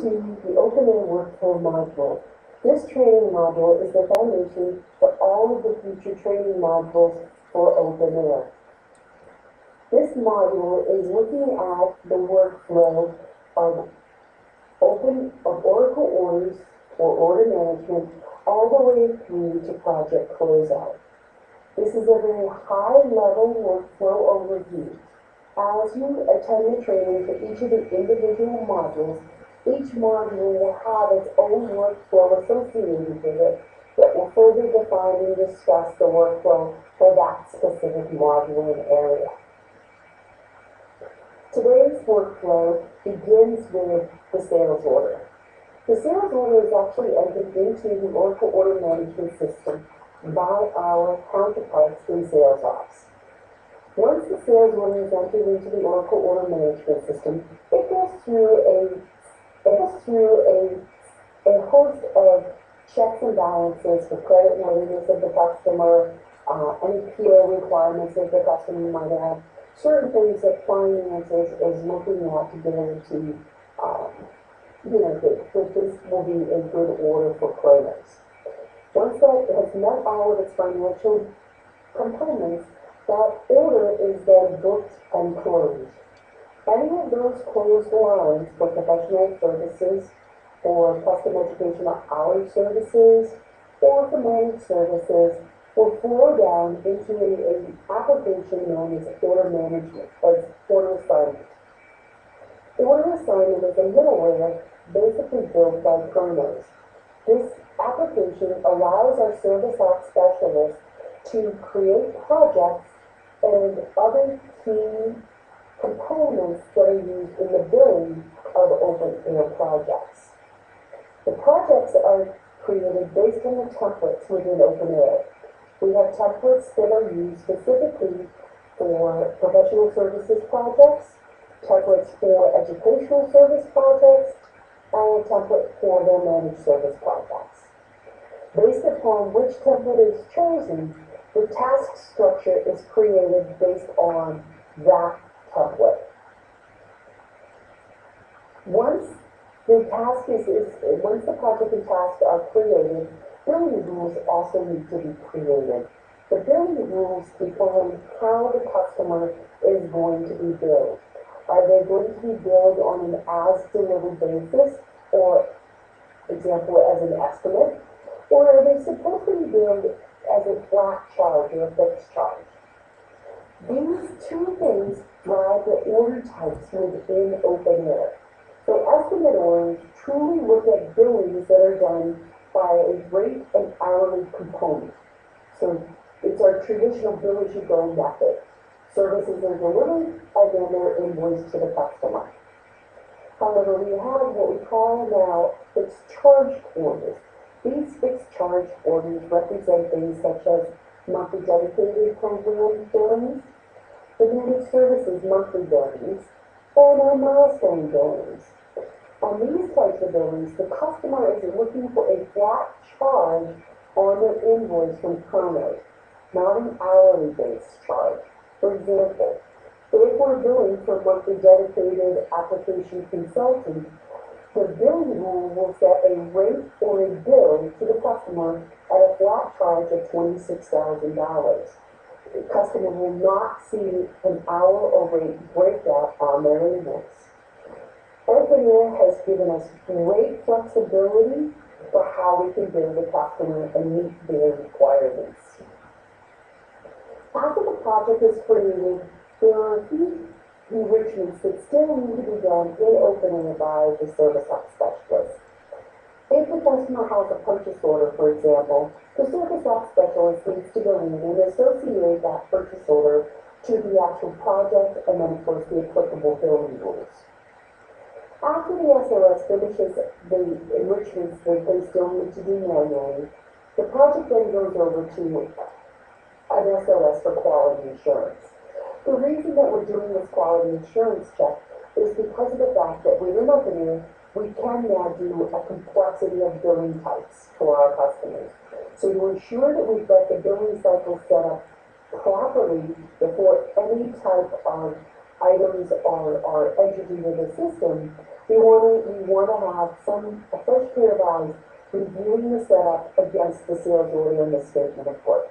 to the OpnAir workflow module. This training module is the foundation for all of the future training modules for OpnAir. This module is looking at the workflow of Oracle orders or order management all the way through to project closeout. This is a very high-level workflow overview. As you attend the training for each of the individual modules, each module will have its own workflow associated with it that will further define and discuss the workflow for that specific module and area. Today's workflow begins with the sales order. The sales order is actually entered into the Oracle Order Management System by our counterparts in Sales Ops. Once the sales order is entered into the Oracle Order Management System, it goes through a host of checks and balances for credit worthiness of the customer, any PO requirements that the customer might have, certain things that finance is looking at to get into, that this will be a good order for Kronos. Once that has met all of its financial components, that order is then booked and closed. Any of those closed lines for professional services, or custom education hour services, or for managed services will flow down into an application known as order management, as order assignment. Order assignment is a middleware basically built by Kronos. This application allows our service ops specialists to create projects and other key components that are used in the billing of OpnAir projects. The projects are created based on the templates within OpnAir. We have templates that are used specifically for professional services projects, templates for educational service projects, and a template for their managed service projects. Based upon which template is chosen, the task structure is created based on that template. Once the project and task are created, billing rules also need to be created. The billing rules define how the customer is going to be billed. Are they going to be billed on an as-delivered basis, or, example, as an estimate, or are they supposed to be billed as a flat charge or a fixed charge? These two things drive the order types within OpnAir. So estimate orders truly look at billings that are done by a rate and hourly component. So it's our traditional bill-as-you-go method. Services are delivered and then they're invoiced to the customer. However, we have what we call now fixed charge orders. These fixed charge orders represent things such as monthly dedicated program billings, the managed services monthly billings, and our milestone billings. On these types of billings, the customer is looking for a flat charge on their invoice from Kronos, not an hourly based charge. For example, if we're billing for monthly dedicated application consultant, the billing rule will set a rate or a bill to the customer at a flat charge of $26,000. The customer will not see an hour or rate breakout on their invoice. OpnAir has given us great flexibility for how we can bill the customer and meet their requirements. After the project is created, there are a few enrichments that still need to be done in OpnAir by the service ops specialist. If the customer has a purchase order, for example, the service ops specialist needs to go in and associate that purchase order to the actual project and then, of course, the applicable billing rules. After the SOS finishes the enrichments that they still need to do manually, the project then goes over to an SOS for quality assurance. The reason that we're doing this quality assurance check is because of the fact that within OpnAir, we can now do a complexity of billing types for our customers. So to ensure that we've got the billing cycle set up properly before any type of items are entered into the system, we want to you want to have a fresh pair of eyes reviewing the setup against the sales order and the statement of work.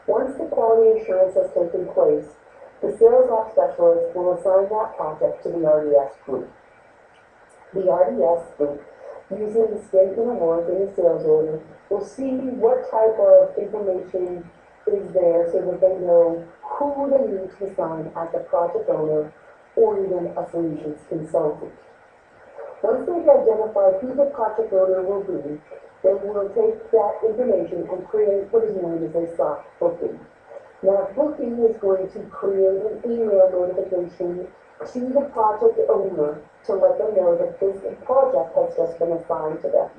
Once the quality assurance has taken place, the sales ops specialist will assign that project to the RDS group. The RDS group, using the statement of work in the sales order, will see what type of information is there so that they know who they need to assign as a project owner or even a solutions consultant. Once they've identified who the project owner will be, they will take that information and create what is known as a soft booking. Now, booking is going to create an email notification to the project owner to let them know that this project has just been assigned to them.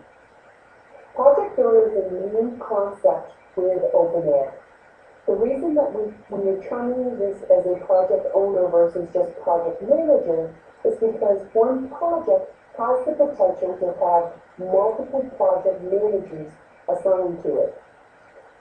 Project owner is a new concept with OpnAir. The reason that we are terming this as a project owner versus just project manager is because one project has the potential to have multiple project managers assigned to it.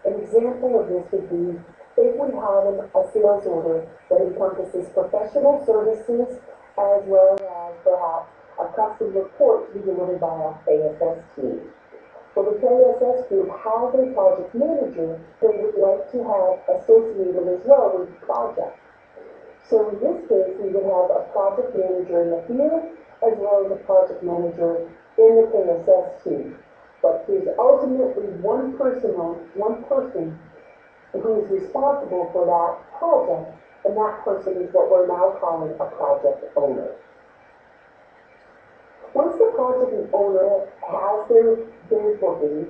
An example of this would be if we have a sales order that encompasses professional services as well as perhaps a custom report to be delivered by our KSS team. Well, the KSS group has a project manager they would like to have associated as well with the project. So in this case, we would have a project manager in the field as well as a project manager in the KSS team. But there's ultimately one person who is responsible for that project, and that person is what we're now calling a project owner. Once the project owner has their booking,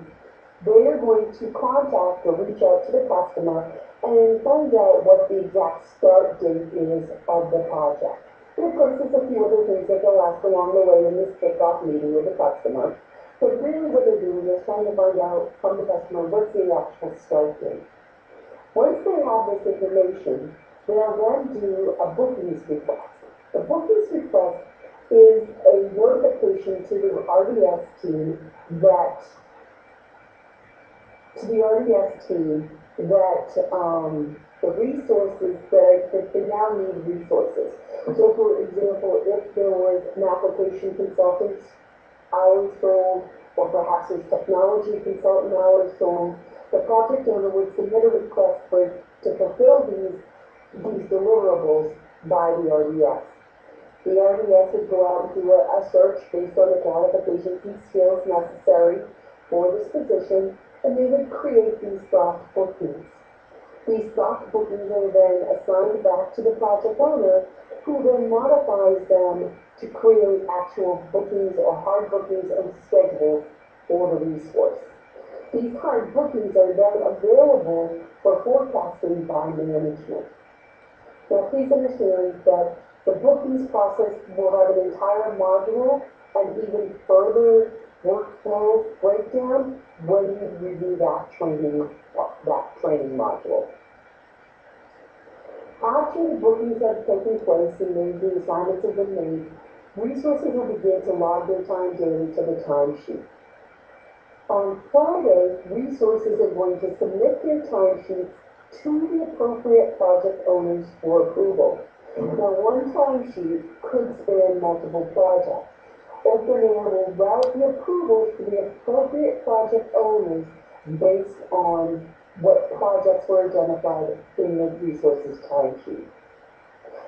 they are going to contact or reach out to the customer and find out what the exact start date is of the project. And of course, there's a few other things that they'll ask along the way in this kickoff meeting with the customer. But really what they're doing is trying to find out from the customer what's the actual start date. Once they have this information, they'll then do a bookings request. The bookings request is a notification to the RDS team that the resources that they now need resources. So for example, if there was an application consultant hours sold, or perhaps there's technology consultant hours sold, the project owner would submit a request to fulfill these deliverables by the RDS. The RDS would go out and do a search based on the qualifications and skills necessary for this position, and they would create these soft bookings. These soft bookings are then assigned back to the project owner, who then modifies them to create actual bookings or hard bookings and schedules for the resource. These hard bookings are then available for forecasting by management. Now please understand that the bookings process will have an entire module and even further workflow breakdown when you review that training module. After the bookings have taken place and the assignments have been made, resources will begin to log their time daily to the timesheet. On Friday, resources are going to submit their timesheets to the appropriate project owners for approval. Now, one timesheet could span multiple projects. OpnAir will route the approvals to the appropriate project owners based on what projects were identified in the resources timesheet.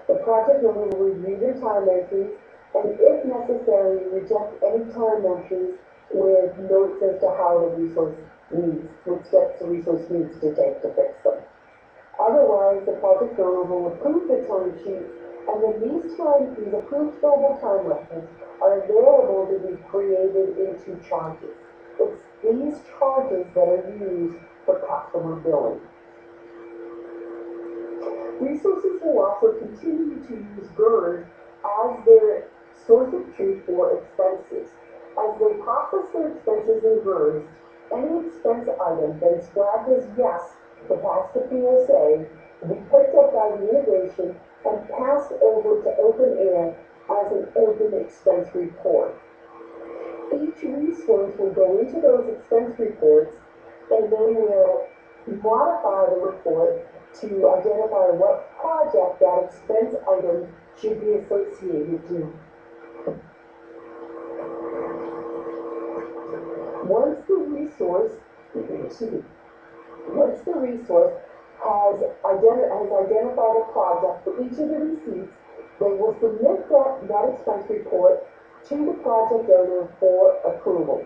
The project owner will review their time entries and, if necessary, reject any time entries with notes as to how the resource needs, what steps the resource needs to take to fix them. Otherwise, the project owner will approve the timesheet, and then these approved billable time records are available to be created into charges. It's these charges that are used for customer billing. Resources will also continue to use GERS as their source of truth for expenses. As they process their expenses in GERS, any expense item that is flagged as yes to pass the PSA will be picked up by the integration and passed over to OpnAir as an open expense report. Each resource will go into those expense reports and then will modify the report to identify what project that expense item should be associated to. resource, excuse me, once the resource has identified a project for each of the receipts, they will submit that expense report to the project owner for approval.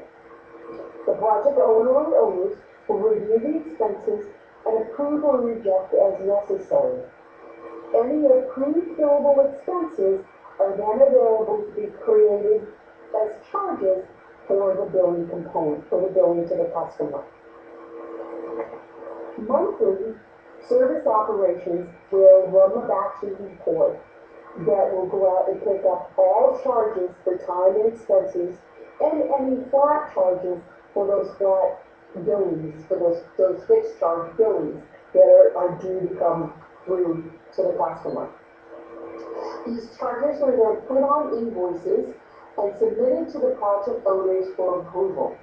The project owner or owners will review the expenses and approve or reject as necessary. Any approved billable expenses are then available to be created as charges for the billing component, for the billing to the customer. Monthly, service operations will run the batches report that will go out and pick up all charges for time and expenses and any flat charges for those flat billings, for those fixed charge billings that are due to come through to the customer. These charges are then put on invoices and submitted to the project owners for approval.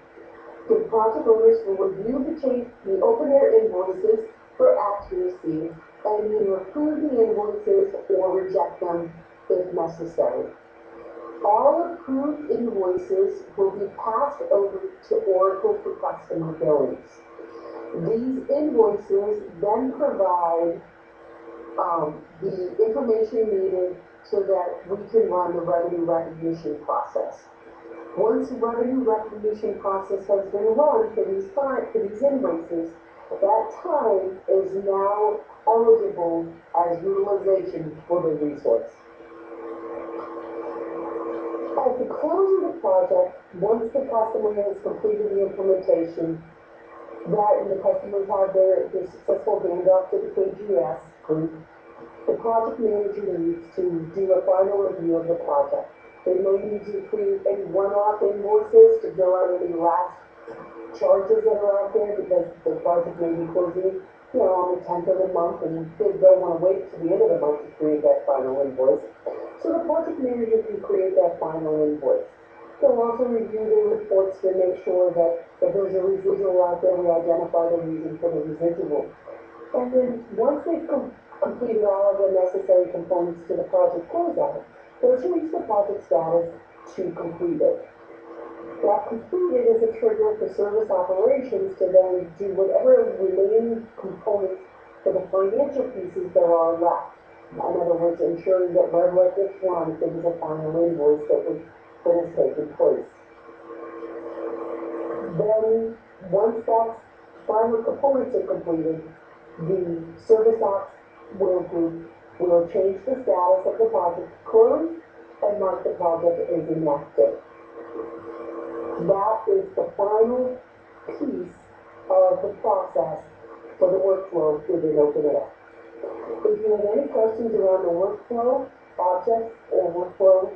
The project owners will review the OpnAir invoices for accuracy and either approve the invoices or reject them if necessary. All approved invoices will be passed over to Oracle for customer billings. These invoices then provide the information needed so that we can run the revenue recognition process. Once the revenue recognition process has been run for these invoices, that time is now eligible as utilization for the resource. At the close of the project, once the customer has completed the implementation, and the customers have their successful handoff to the KGS group, the project manager needs to do a final review of the project. They may need to create any one-off invoices to bill out any last charges that are out there because the project may be closing, on the 10th of the month, and they don't want to wait to the end of the month to create that final invoice. So the project manager can create that final invoice. They'll also review the reports to make sure that if there's a residual out there, we identify the reason for the residual. And then once they've completed all of the necessary components to the project closeout, they'll change the project status to completed. That completed is a trigger for service operations to then do whatever remaining components for the financial pieces there are left. In other words, ensuring that Red gets run if there was a final invoice that has taken place. Then, once that final components are completed, the service ops will change the status of the project to closed and mark the project as inactive. That is the final piece of the process for the workflow within OpnAir. If you have any questions around the workflow, objects, or workflow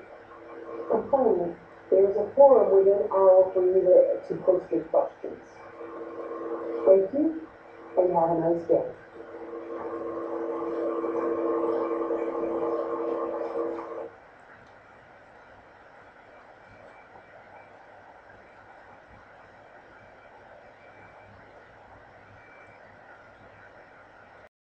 components, there's a forum within OWL for you to post your questions. Thank you, and have a nice day.